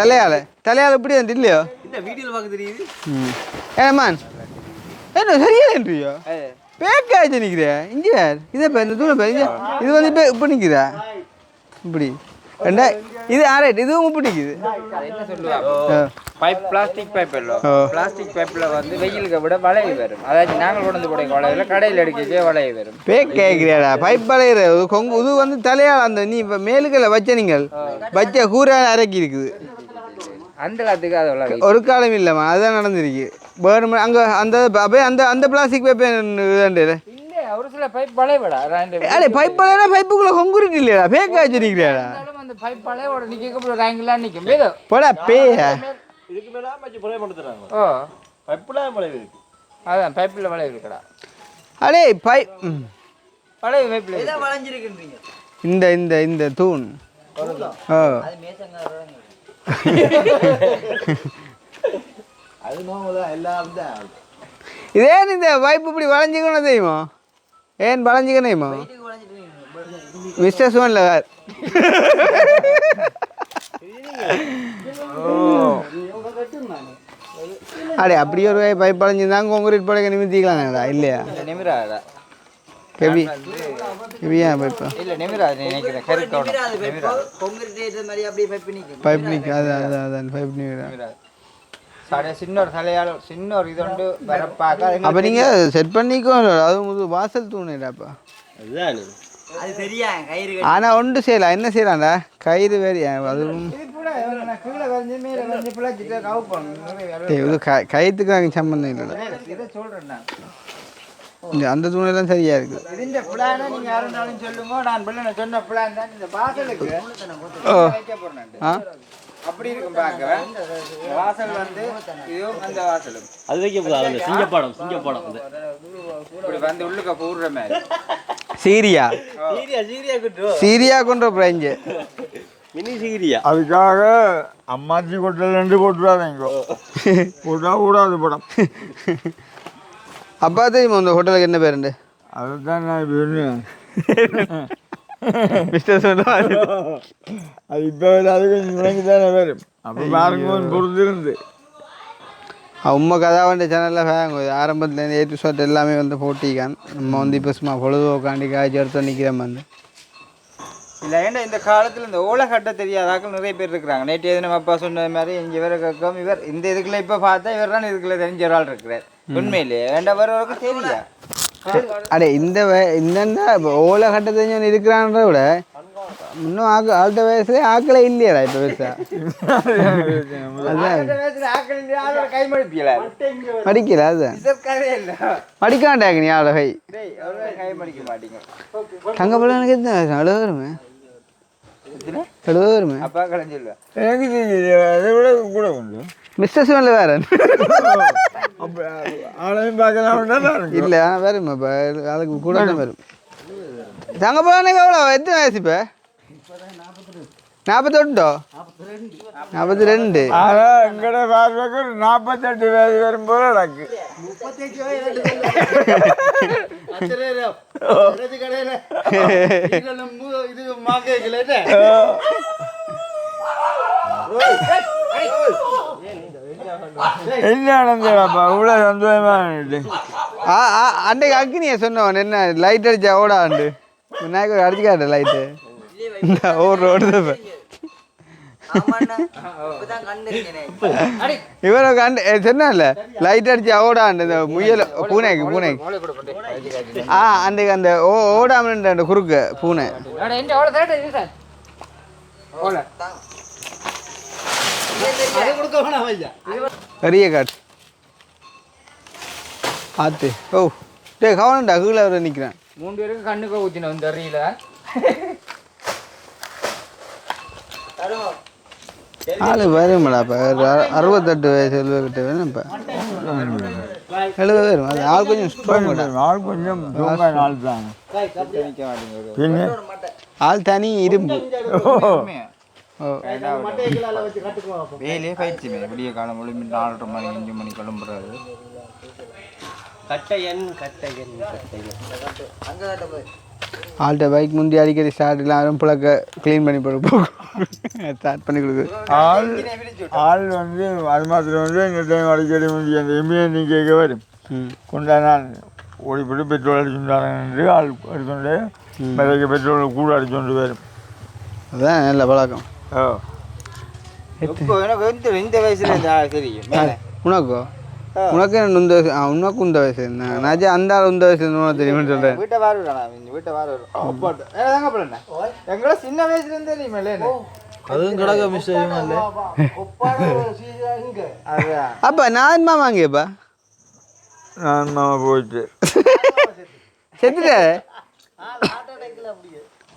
தலையால இப்படி வந்து இல்லையோ ஏமான் என்ன சரியா பேக்காய்ச்சி நிற்கிற இங்கே இதே பார் இந்த தூணை பார் இது வந்து இப்போ இப்படி நிற்கிறா இப்படி ரெண்டா இது ஆரைட் இதுவும் இப்படி நிற்குது. என்ன சொல்லுவாங்க பைப் பிளாஸ்டிக் பைப் இல்லை பிளாஸ்டிக் பைப்பில் வந்து வெயிலுக்கு விட வளைய வரும். அதாவது நாங்கள் கொண்டு போட வளையல கடையில் எடுக்கவே வளைய வரும். பேக் கேட்குறியாடா பைப் வளையிற கொங்கு இது வந்து தலையால் அந்த நீ இப்போ மேலுக்களை வச்ச நீங்கள் வச்ச கூரை அரைக்கி இருக்குது அந்த காலத்துக்கு அது ஒரு காலம் இல்லைம்மா அதுதான் நடந்திருக்கு வேறு அங்கே அந்த அப்படியே அந்த பிளாஸ்டிக் பைப் இல்லை ஒரு சில பைப் வளையடா அடே பைப் வளையடா பைப்புக்குள்ளே கொங்குருக்கு இல்லையாடா பேக் ஆச்சு நிற்கிறாடா அந்த பைப் வளையோட நிற்க ரேங்கெலாம் நிற்கும் போடா பேயா இதுக்கு மேல மச்சி புளைய பண்ணுறாங்க. ஓ பைப்புல வளைவு இருக்கு. அதான் பைப்பில் வளைவு இருக்குடா. அடே பைப் வளைவு பைப்பில் இதை வளைஞ்சிருக்குன்றீங்க இந்த இந்த இந்த தூண் ஓ அது நோதான் எல்லாம் தான். இதேன் இந்த பைப் இப்படி வளைஞ்சிக்கணும் தெரியுமா? ஏன் வளைஞ்சிக்கணுமா மிஸ்டர் சுவன்ல வேறு அடே அப்படியே ஒரு பைப் பழஞ்சிருந்தாங்க கான்கிரீட் பழக நிமித்திக்கலாம்டா இல்லையா? நிமிராடா ஹெவி ஹெவியா பைப்பா இல்லை நிமிரா நினைக்கிறேன் கருக்கோட பைப் நிற்க அதான் பைப் நிற்கிறா சின்ன தலையால் சின்ன ஒரு இது ஒன்று வரப்பாக்க. அப்போ நீங்கள் செட் பண்ணிக்கோ அது வாசல் தூணுடாப்பா அதுதான் அது சரியா கயிறு ஆனால் ஒன்று செய்யலாம் என்ன செய்யலாம்டா கயிறு வேறு அதுவும் கீழே வந்து மேலே வந்து பிள்ளைச்சிட்டு கவு பண்ணணும். இது கயிற்றுக்கு நாங்கள் சம்பந்தம் இல்லை இதை சொல்கிறேன் நான் இந்த அந்த தூணெல்லாம் சரியாக இருக்குது. இதுன்ற பிளானை நீங்கள் யாருன்னாலும் சொல்லுங்க. நான் பிள்ளை சொன்ன பிளான் தான் இந்த வாசலுக்கு வைக்க போகிறேன். ஆ அப்படி இருக்கும் பார்க்குறேன். வாசல் வந்து இதுவும் அந்த வாசலும் அது வைக்க போதும். சிங்கப்பாடம் இப்படி வந்து உள்ளுக்க போடுற மாதிரி சீரியா சீரியா கொண்ட பிராஞ்சு மினி சீரியா. அதுக்காக அம்மாச்சி கொட்டல் 2 போட்டுறாதீங்க. போட்டா கூடாது படம். அப்பா தெரியுமா இந்த ஹோட்டலுக்கு என்ன பேருண்டு? அதுதான் நான் மிஸ்டர் சொன்னா அது இப்போ அது கொஞ்சம் முடங்கி தானே வரும். அப்போ பாருங்க பொறுத்திருந்து உண்மை கதாவண்டி சேனலில் ஃபேங்க ஆரம்பத்துலேருந்து ஏ டு ஷாட் எல்லாமே வந்து போட்டிக்கான். நம்ம வந்து இப்போ சும்மா பொழுதுபோக்காண்டி காய்ச்சி எடுத்து நிற்கிறோம் வந்து. இல்லை ஏன்டா இந்த காலத்தில் இந்த ஓலை கட்ட தெரியாதாக்கள் நிறைய பேர் இருக்கிறாங்க. நேற்று எது நம்ம அப்பா சொன்ன மாதிரி இங்கே இவரை கேட்கும் இவர் இந்த இதுக்குள்ள இப்போ பார்த்தா இவர் தான் இதுக்குள்ள தெரிஞ்ச ஒரு ஆள் இருக்கிறார். உண்மையிலேயே வேண்டாம் வரவருக்கு தெரியா அடே இந்த ஓலை கட்ட தெரிஞ்சவன் இருக்கிறான்ற விட இன்னும் ஆள்கிட்ட வயசுல ஆக்களே இல்லையாடா இப்போ பெருசா. கை மடிப்பியல மடிக்கல அதுதான் மடிக்காண்டாங்க நீ ஆளை கை கை மடிக்க மாட்டீங்க. தங்க பிள்ளை எனக்கு எத்தனை வயசு 70 வருமே 70 வருமே. அப்பா கலைஞ்சில்ல எனக்கு தெரியல. அதை விட கூட உண்டு. மிஸ்டர் சிவனில் வேற அப்போ ஆளையும் பார்க்கலாம் இல்லை வரும் இப்போ அதுக்கு கூட தான் வரும். தங்க பிள்ளை எவ்வளோ எத்தனை வயசு இப்போ 48 42. ஆனால் எங்கட பார்வைக்கு ஒரு 48 வயது வரும் போல எனக்கு. என்ன நடந்தப்பா இவ்வளோ சந்தோஷமானது. அன்றைக்கு அக்கினியை சொன்னவன் என்ன லைட் அடிச்சா ஓடாண்டு விநாயகர் அடிச்சுக்காட்ட லைட்டு ஓடுறது இவரை கண்டு சொன்னல லைட் அடிச்சு ஓடாண்டு இந்த முயல் பூனைக்கு அன்றைக்கு அந்த ஓடாமல் அந்த குறுக்கு பூனை பெரிய காட்டு ஆத்து. ஓ டே கவனண்டா கீழே வர நிற்கிறேன். 3 பேருக்கு கண்ணுக்கு ஊற்றினோம் இந்த அறியில. ஆளு வருமாடா இப்போ 68 வயசு 70 கிட்ட வேணும். இப்போ 70 வரும். அது ஆள் கொஞ்சம் ஸ்ட்ராங். ஆள் கொஞ்சம் ஆள் தான். பின்ன ஆள் தனி இரும்பு. வேலையே பயிற்சி விடிய காலம் முழு 4:30 மணி 5 மணி கிளம்புறாரு. ஆள்கிட்ட பைக் முந்தி அடிக்கடி ஸ்டார்ட் எல்லாம் பிள்ளைக்க க்ளீன் பண்ணி போகும் ஸ்டார்ட் பண்ணி கொடுக்குது. ஆள் வந்து அது மாத்திரம் வந்து இந்த டைம் அடிக்கடி முந்தி அந்த எம்ஏ கேட்க வரும். கொண்டாதான் ஓடிப்பட்டு பெட்ரோல் அடிச்சுட்டாங்க ஆள் எடுத்துட்டு மறைக்க பெட்ரோல் கூட அடிச்சுட்டு வரும். அதுதான் நல்ல பழக்கம். இந்த வயசுல தெரியும் உனக்கோ உனக்கு இந்த வயசு உனக்கும் இந்த வயசு என்ன நான் அந்த ஆள் இந்த வயசு தெரியுமே சொல்கிறேன். வீட்டை எங்களை சின்ன வயசுல இருந்து தெரியுமே. அதுவும் கிடக்க மிஸ் ஆகுமா. அப்பா நான் மாமாங்கப்பா நான் மாமா போயிட்டு செத்துட்ட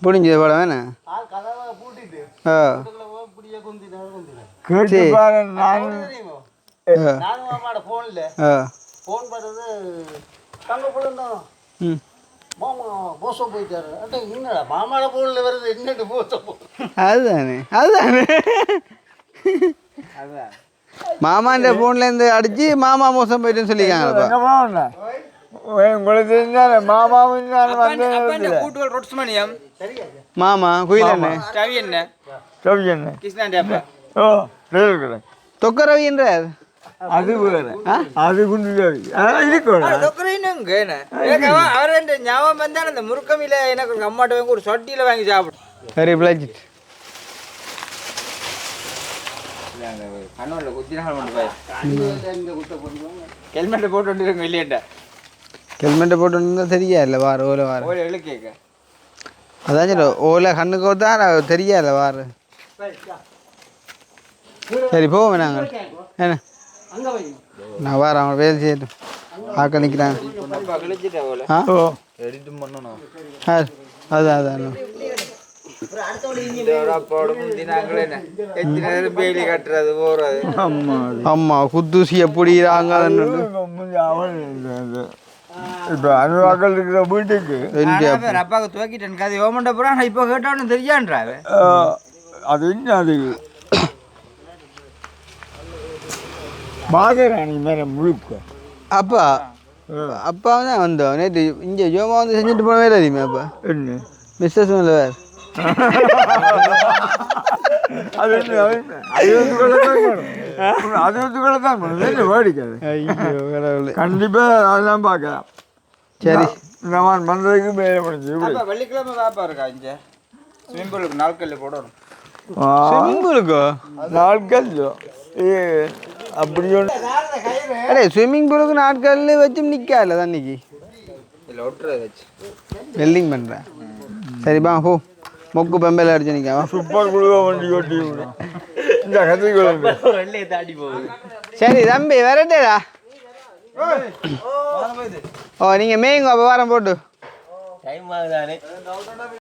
புடிஞ்சது படம் வேணா கேட்டு பாரு. நான் அதுதானே மாமாண்ட போன்ல இருந்து அடிச்சு மாமா மோசம் போயிட்டுன்னு சொல்லிக்காங்க. உங்களுக்கு தெரிஞ்சாலே மாமாவும் நான் வந்தேன். மாமா குயில் என்ன கிருஷ்ணாண்டி ஓ இருக்கிறேன் தொக்க ரவின்றார். அது வேற அது குண்டு இருக்கணும். அவரு ஞாபகம் வந்தா அந்த முறுக்கமில எனக்கு அம்மாட்ட வாங்கி ஒரு சொட்டியில வாங்கி சாப்பிடும். சரி பிளாச்சிட் ஹெல்மெட்டை போட்டு வந்துருங்க இல்லையாண்டா. ஹெல்மெட்டை போட்டு வந்தால் தெரியாது வார ஓலை வார ஓலை எழு கேட்க அதான் சொல்ல ஓலை கண்ணுக்கு தான் தெரியாது வார. சரி போவோம் நாங்கள் என்ன நான் வாரேன் அவன் வேலை செய்யட்டும் ஆக்க நிற்கிறாங்க. அதான் அதான் அம்மா குத்தூசியை பிடிக்கிறாங்க. இப்போ அனுவாக்கள் இருக்கிற வீட்டுக்கு அப்பாவுக்கு துவக்கிட்டேன் கதை ஓமண்ட போகிறான். இப்போ கேட்டான்னு தெரியான்றாவே அது என்ன அது பாதராணி மேலே முழுக்க அப்பா அப்பா தான் வந்தோம் நேற்று இங்கே ஜோமா வந்து செஞ்சுட்டு போனவே தெரியுமே. அப்பா என்ன மிஸ்டர் சுமலவர் அது தான் வேடிக்காது. ஐயோ கடவுளே. கண்டிப்பாக அதெல்லாம் பார்க்கலாம். சரி இந்த மாதிரி வந்ததுக்கு மேலே முடிஞ்சு அப்ப வெள்ளிக்கிழமை வியாபாரம் இருக்கா இங்க ஸ்விமிங் பூலுக்கு நாட்கள்ல போடணும். ஸ்விம்மிங் பூலுக்கோ? நாட்கள் அப்படி ஒன்று அடே ஸ்விம்மிங் பூலுக்கு நாட்கள் வச்சு நிற்காதுல தண்ணிக்கு இல்ல ஒட்டுறதை வச்சு வெல்டிங் பண்ணுறேன். சரிப்பா போ மொக்கு பெம்பையில் அடிச்சு நிற்காவா. சூப்பர் குழுவா வண்டி ஓட்டி இந்த கத்திக்குள்ள வெள்ளையை தாண்டி போகுது. சரி தம்பி வரட்டேடா. ஓ நீங்கள் மேய்ங்க அப்போ வாரம் போட்டு டைம் ஆகுதானே.